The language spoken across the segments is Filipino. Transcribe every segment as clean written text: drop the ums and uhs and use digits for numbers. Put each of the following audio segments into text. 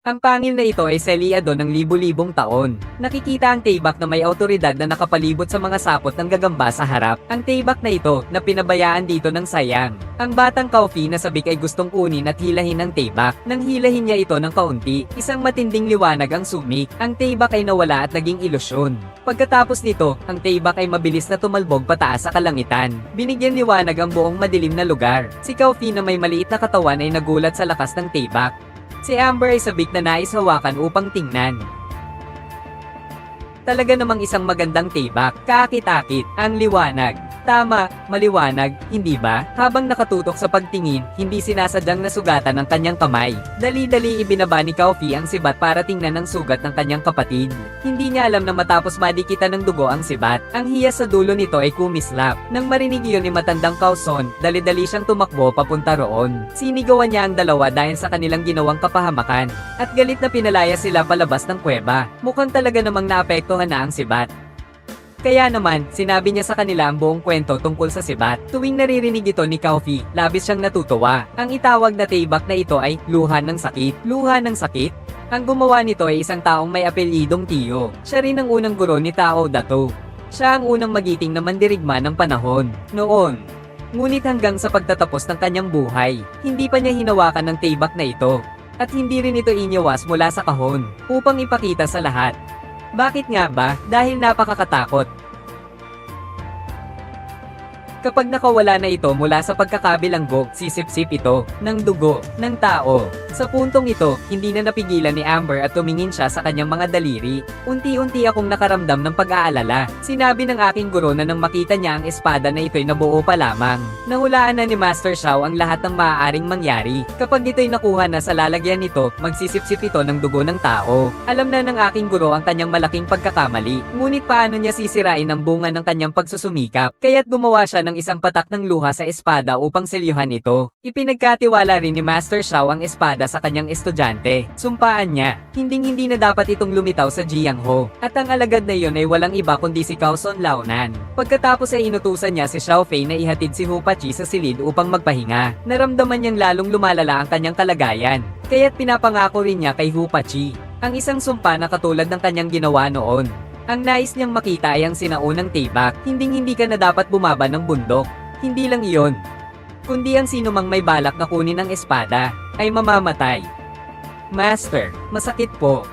Ang pangil na ito ay selyado ng libu-libong taon. Nakikita ang tibak na may awtoridad na nakapalibot sa mga sapot ng gagamba sa harap. Ang tibak na ito na pinabayaan dito ng sayang. Ang batang Kaufi na sabik ay gustong kunin at hilahin ang tibak. Nang hilahin niya ito ng kaunti, isang matinding liwanag ang sumik. Ang tibak ay nawala at naging ilusyon. Pagkatapos nito, ang tibak ay mabilis na tumalbog pataas sa kalangitan. Binigyan liwanag ang buong madilim na lugar. Si Kaufi na may maliit na katawan ay nagulat sa lakas ng tibak. Si Amber ay sabik na nais hawakan upang tingnan. Talaga namang isang magandang tibak, kaakit-akit, ang liwanag. Tama, maliwanag, hindi ba? Habang nakatutok sa pagtingin, hindi sinasadyang nasugatan ang kanyang kamay. Dali-dali ibinaba ni Kaufi ang sibat para tingnan ang sugat ng kanyang kapatid. Hindi niya alam na matapos madikitan ng dugo ang sibat, ang hiyas sa dulo nito ay kumislap. Nang marinig iyon ni matandang Kauson, dali-dali siyang tumakbo papunta roon. Sinigawan niya ang dalawa dahil sa kanilang ginawang kapahamakan. At galit na pinalaya sila palabas ng kuweba. Mukhang talaga namang naapektuhan na ang sibat. Kaya naman, sinabi niya sa kanila ang buong kwento tungkol sa sibat. Tuwing naririnig ito ni Kaufi, labis siyang natutuwa. Ang itawag na tibak na ito ay luha ng sakit. Luha ng sakit? Ang gumawa nito ay isang taong may apelyidong Tiyo. Siya rin ang unang guro ni Tao Dato. Siya ang unang magiting na mandirigma ng panahon. Noon. Ngunit hanggang sa pagtatapos ng kanyang buhay, hindi pa niya hinawakan ng tibak na ito. At hindi rin ito inyawas mula sa kahon, upang ipakita sa lahat. Bakit nga ba? Dahil napakakatakot. Kapag nakawala na ito mula sa pagkakabilanggo, sisip-sip ito ng dugo ng tao. Sa puntong ito, hindi na napigilan ni Amber at tumingin siya sa kanyang mga daliri. Unti-unti akong nakaramdam ng pag-aalala. Sinabi ng aking guro na nang makita niya ang espada na ito'y nabuo pa lamang. Nahulaan na ni Master Xiao ang lahat ng maaaring mangyari. Kapag ito'y nakuha na sa lalagyan nito, magsisip-sip ito ng dugo ng tao. Alam na ng aking guro ang kanyang malaking pagkakamali. Ngunit paano niya sisirain ang bunga ng kanyang pagsusumikap? Kaya't gumawa siya ng isang patak ng luha sa espada upang selyuhan ito. Ipinagkatiwala rin ni Master Xiao ang espada sa kanyang estudyante. Sumpaan niya, hindi na dapat itong lumitaw sa Jiangho. At ang alagad na iyon ay walang iba kundi si Kauson Laonan. Pagkatapos ay inutusan niya si Xiao Fei na ihatid si Hu Pachi sa silid upang magpahinga. Naramdaman niyang lalong lumalala ang kanyang kalagayan. Kaya't pinapangako rin niya kay Hu Pachi ang isang sumpa na katulad ng kanyang ginawa noon. Ang nais niyang makita ay ang sinaunang tibak, hindi ka na dapat bumaba ng bundok. Hindi lang iyon, kundi ang sino mang may balak na kunin ang espada, ay mamamatay. Master, masakit po.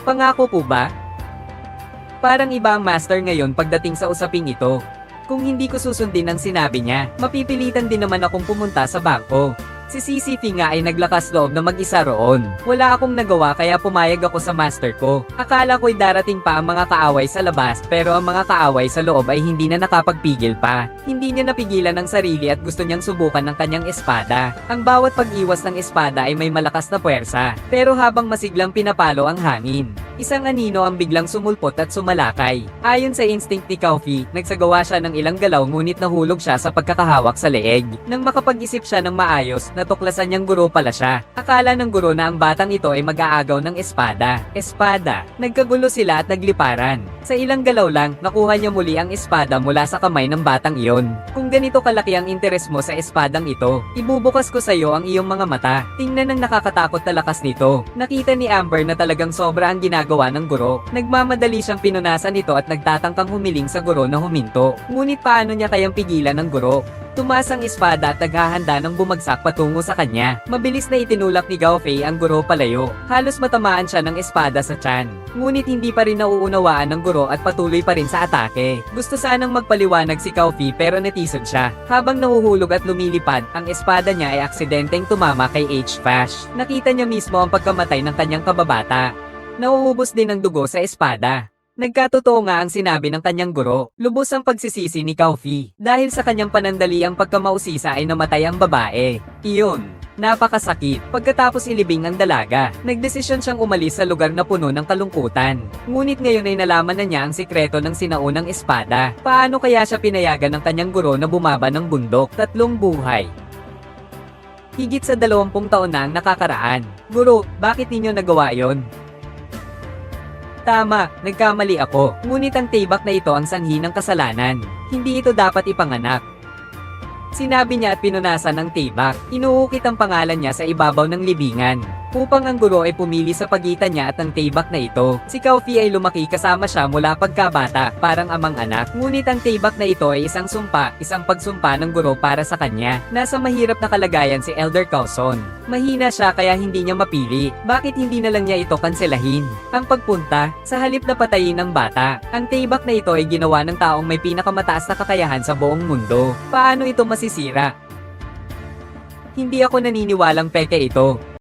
Pangako po ba? Parang iba ang Master ngayon pagdating sa usaping ito. Kung hindi ko susundin ang sinabi niya, mapipilitan din naman akong pumunta sa bangko. Si CCP nga ay naglakas loob na mag-isa roon. Wala akong nagawa kaya pumayag ako sa master ko. Akala ko'y darating pa ang mga kaaway sa labas pero ang mga kaaway sa loob ay hindi na nakapagpigil pa. Hindi niya napigilan ang sarili at gusto niyang subukan ng kanyang espada. Ang bawat pag-iwas ng espada ay may malakas na puwersa. Pero habang masiglang pinapalo ang hangin, isang anino ang biglang sumulpot at sumalakay. Ayon sa instinct ni Kaufi, nagsagawa siya ng ilang galaw ngunit nahulog siya sa pagkakahawak sa leeg. Nang makapag-isip siya ng maayos, natuklasan niyang guro pala siya. Akala ng guro na ang batang ito ay mag-aagaw ng espada. Espada. Nagkagulo sila at nagliparan. Sa ilang galaw lang, nakuha niya muli ang espada mula sa kamay ng batang iyon. Kung ganito kalaki ang interes mo sa espadang ito, ibubukas ko sa iyo ang iyong mga mata. Tingnan ang nakakatakot na lakas nito. Nakita ni Amber na talagang sobra ang ginagawa ng guro. Nagmamadali siyang pinunasan ito at nagtatangkang humiling sa guro na huminto. Ngunit paano niya kayang pigilan ng guro? Tumaas ang espada at naghahanda ng bumagsak patungo sa kanya. Mabilis na itinulak ni Gao Fei ang guro palayo. Halos matamaan siya ng espada sa tiyan. Ngunit hindi pa rin nauunawaan ng guro at patuloy pa rin sa atake. Gusto sanang magpaliwanag si Gao Fei pero natisod siya. Habang nahuhulog at lumilipad, ang espada niya ay aksidenteng tumama kay H-Fash. Nakita niya mismo ang pagkamatay ng kanyang kababata. Nauubos din ang dugo sa espada. Nagkatotoo nga ang sinabi ng kanyang guro. Lubos ang pagsisisi ni Kaufi. Dahil sa kanyang panandaliang pagkamausisa ay namatay ang babae. Iyon. Napakasakit. Pagkatapos ilibing ang dalaga, nagdesisyon siyang umalis sa lugar na puno ng kalungkutan. Ngunit ngayon ay nalaman na niya ang sikreto ng sinaunang espada. Paano kaya siya pinayagan ng kanyang guro na bumaba ng bundok? 3 buhay. Higit sa 20 taon na ang nakakaraan. Guro, bakit ninyo nagawa yon? Tama, nagkamali ako. Ngunit ang tibak na ito ang sanhi ng kasalanan. Hindi ito dapat ipanganak. Sinabi niya at pinunasan ang tibak. Inuukit ang pangalan niya sa ibabaw ng libingan. upang ang guro ay pumili sa pagitan niya at ang tibak na ito. Si Kaofi ay lumaki kasama siya mula pagkabata, parang amang anak. Ngunit ang tibak na ito ay isang sumpa, isang pagsumpa ng guro para sa kanya. Nasa mahirap na kalagayan si Elder Coulson. Mahina siya kaya hindi niya mapili. Bakit hindi na lang niya ito kanselahin? Ang pagpunta, sa halip na patayin ng bata. Ang tibak na ito ay ginawa ng taong may pinakamataas na kakayahan sa buong mundo. Paano ito masisira? Hindi ako naniniwalang peke ito.